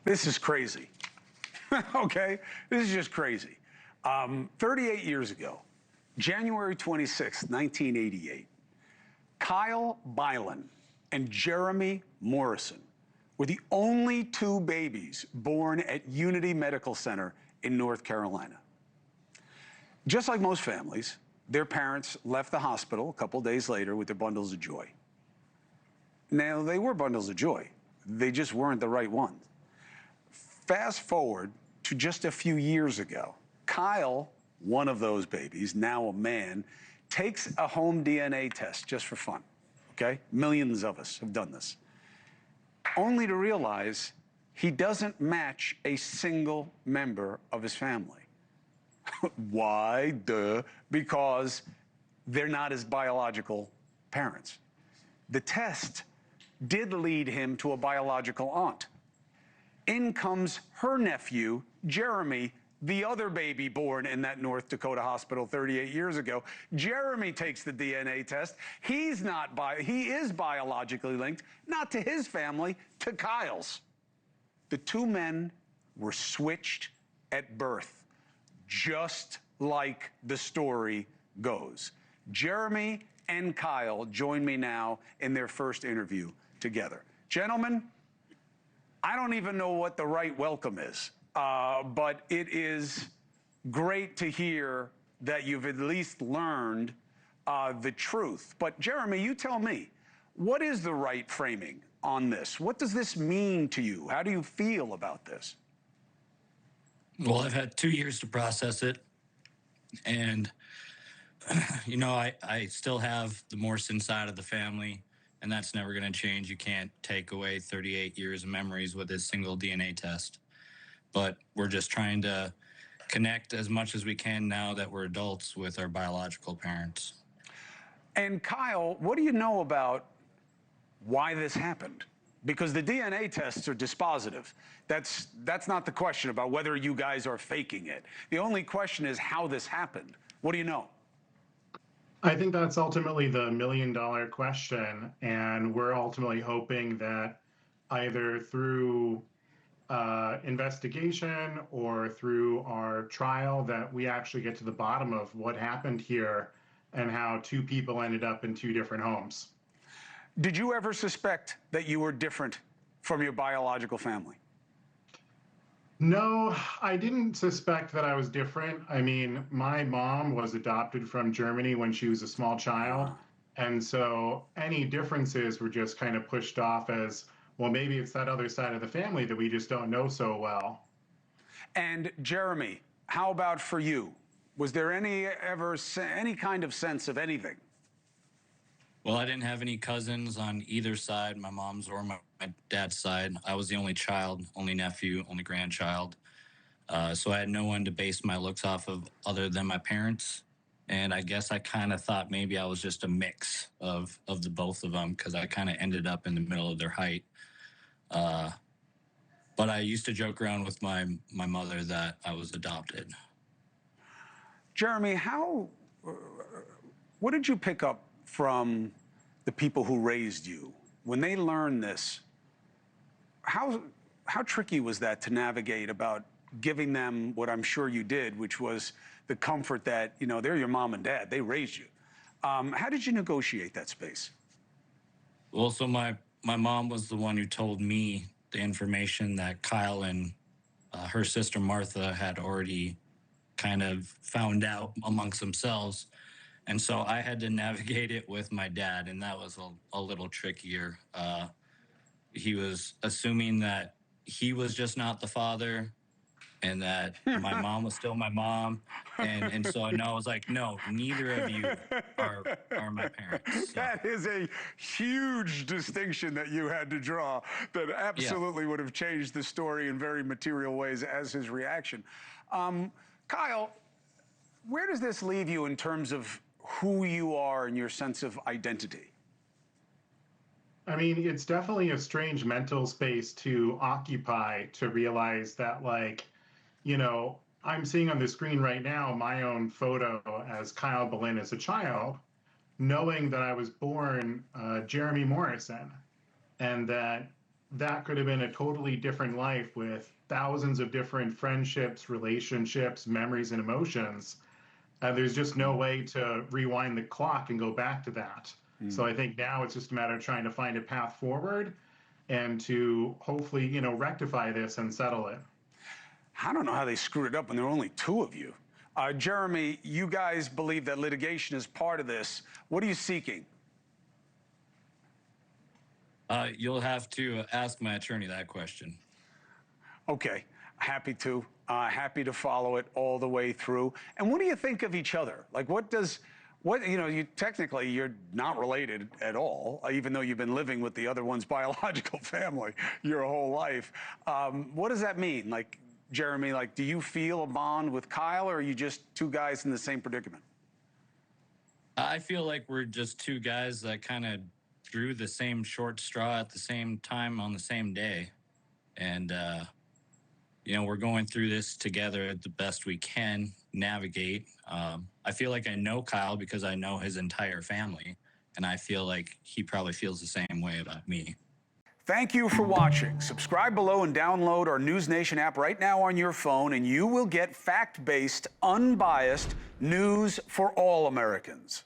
This is crazy. Okay? This is just crazy. 38 years ago, January 26, 1988, Kyle Bylin and Jeremy Morrison were the only two babies born at Unity Medical Center in North Carolina. Just like most families, their parents left the hospital a couple days later with their bundles of joy. Now, they were bundles of joy. They just weren't the right ones. Fast forward to just a few years ago. Kyle, one of those babies, now a man, takes a home DNA test just for fun, okay? Millions of us have done this. Only to realize he doesn't match a single member of his family. Why? Duh. Because they're not his biological parents. The test did lead him to a biological aunt. In comes her nephew, Jeremy, the other baby born in that North Dakota hospital 38 years ago. Jeremy takes the DNA test. He is biologically linked, not to his family, to Kyle's. The two men were switched at birth, just like the story goes. Jeremy and Kyle join me now in their first interview together. Gentlemen, I don't even know what the right welcome is, but it is great to hear that you've at least learned the truth. But Jeremy, you tell me, what is the right framing on this? What does this mean to you? How do you feel about this? Well, I've had 2 years to process it. And, you know, I still have the Morrison side of the family, and that's never going to change. You can't take away 38 years of memories with a single DNA test. But we're just trying to connect as much as we can now that we're adults with our biological parents. And Kyle, what do you know about why this happened? Because the DNA tests are dispositive. That's not the question about whether you guys are faking it. The only question is how this happened. What do you know? I think that's ultimately the million-dollar question, and we're ultimately hoping that either through investigation or through our trial that we actually get to the bottom of what happened here and how two people ended up in two different homes. Did you ever suspect that you were different from your biological family? No, I didn't suspect that I was different. I mean, my mom was adopted from Germany when she was a small child. And so any differences were just kind of pushed off as, well, maybe it's that other side of the family that we just don't know so well. And Jeremy, how about for you? Was there any kind of sense of anything? Well, I didn't have any cousins on either side, my mom's or my dad's side. I was the only child, only nephew, only grandchild. So I had no one to base my looks off of other than my parents. And I guess I kind of thought maybe I was just a mix of the both of them because I kind of ended up in the middle of their height. But I used to joke around with my mother that I was adopted. Jeremy, what did you pick up from the people who raised you when they learned this? How tricky was that to navigate about giving them what I'm sure you did, which was the comfort that, you know, they're your mom and dad, they raised you. How did you negotiate that space? Well, so my mom was the one who told me the information that Kyle and her sister Martha had already kind of found out amongst themselves. And so I had to navigate it with my dad, and that was a little trickier. He was assuming that he was just not the father and that my mom was still my mom. And so I was like, no, neither of you are my parents. So. That is a huge distinction that you had to draw that absolutely would have changed the story in very material ways as his reaction. Kyle, where does this leave you in terms of who you are and your sense of identity? I mean, it's definitely a strange mental space to occupy to realize that, like, you know, I'm seeing on the screen right now my own photo as Kyle Bylin as a child, knowing that I was born Jeremy Morrison, and that that could have been a totally different life with thousands of different friendships, relationships, memories, and emotions. There's just no way to rewind the clock and go back to that. So I think now it's just a matter of trying to find a path forward and to hopefully, rectify this and settle it. I don't know how they screwed it up when there were only two of you. Jeremy, you guys believe that litigation is part of this. What are you seeking? You'll have to ask my attorney that question. Okay, happy to. Happy to follow it all the way through. And what do you think of each other? Like, you technically, you're not related at all, even though you've been living with the other one's biological family your whole life. What does that mean? Like, Jeremy, do you feel a bond with Kyle, or are you just two guys in the same predicament? I feel like we're just two guys that kind of drew the same short straw at the same time on the same day. And, we're going through this together the best we can navigate. I feel like I know Kyle because I know his entire family, and I feel like he probably feels the same way about me. Thank you for watching. Subscribe below and download our NewsNation app right now on your phone, and you will get fact-based, unbiased news for all Americans.